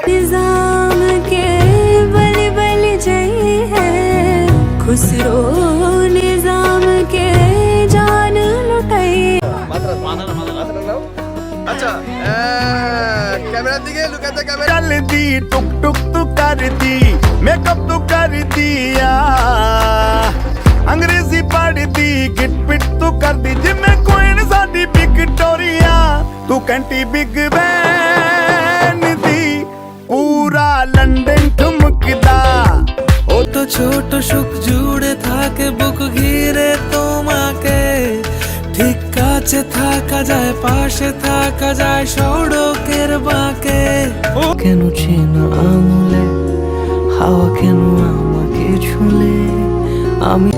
निजाम के बल बल जय है खुसरो निजाम के जान लुटाई। अच्छा कैमरा दिखे लुकाता कैमरा चलती टुक टुक तू करती मेकअप तू कर दिया अंग्रेजी पढ़ती गिट पिट तू कर दी जिम्मे कोई साडी विक्टोरिया तू कंटी बिग बैन दी पूरा लंदन ठुमकदा ও তো ছোট সুখ জুড়ে থাকে বুক ঘিরে তোমাকে ঠিক কাছে থাকা যায় পাশে থাকা যায় সড়কের বাঁকে কেন চেনা আঙুলে হাওয়া কেন আমাকে ছুলে আমি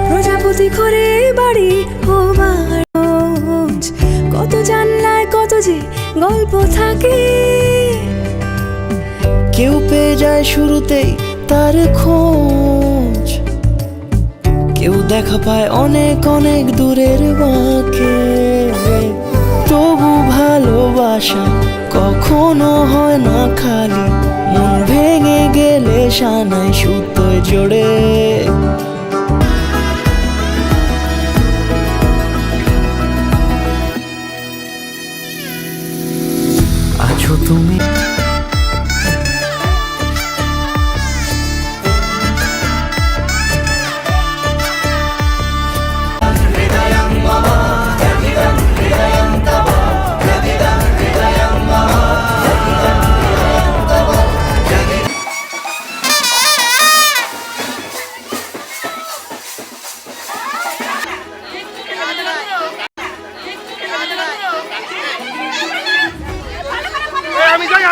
প্রজাপতি করে বাড়ি ও বারোজ কত জানলায় কত যে গল্প থাকে। কেউ পেয়ে যায় শুরুতেই তার খোঁজ কেউ দেখা পায় অনেক অনেক দূরের বাঁকে তবু ভালোবাসা কখনো হয় না খালি মন ভেঙে গেলে সানাই সুতোয় জোড়ে আছো তুমি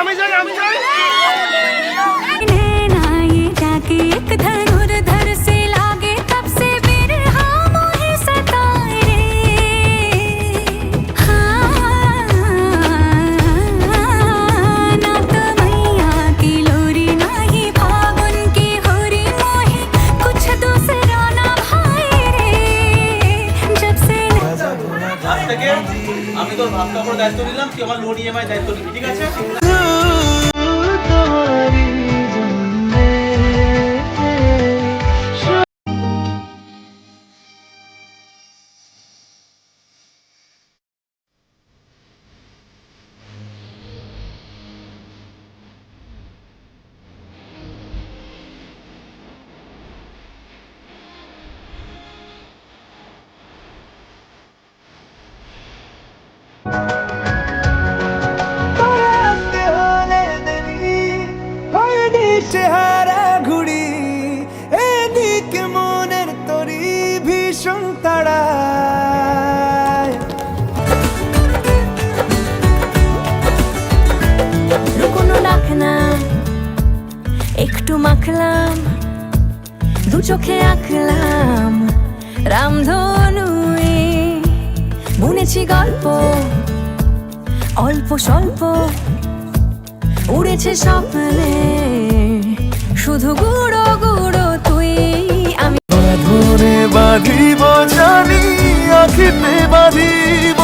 আমি যাই नैना ये जाके एक धनुर्धर से लागे तब से बिरहा मोहे सताए रे। हाँ, ना तो मैया की लोरी ना ही फागुन की होरी मोहे कुछ दूसरा ना भाई रे। जब से আজ থেকে আমি তোর ভাত কাপড় দায়িত্ব নিলাম, তুই আমার লোন ইএমআই দায়িত্ব নিবি, ঠিক আছে? চেহারা ঘুড়ি এদিকে মনের তরি ভীষণ তাড়ায় লুকোনো রাখনা একটু মাখলাম দু চোখে আঁকলাম রামধনুয়ে বুনেছি গল্প অল্প স্বল্প উড়েছে স্বপ্নে শুধু গুঁড়ো গুঁড়ো তুই আমি ধরে বাঁধিব জানি আখিতে বাঁধিব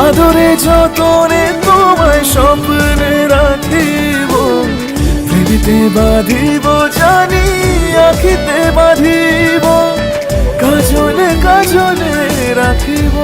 আদরে যতনে তোমায় স্বপ্নে রাখিব পৃথিবীতে বাঁধিব জানি আখিতে বাঁধিব কাজলে কাজলে রাখিব।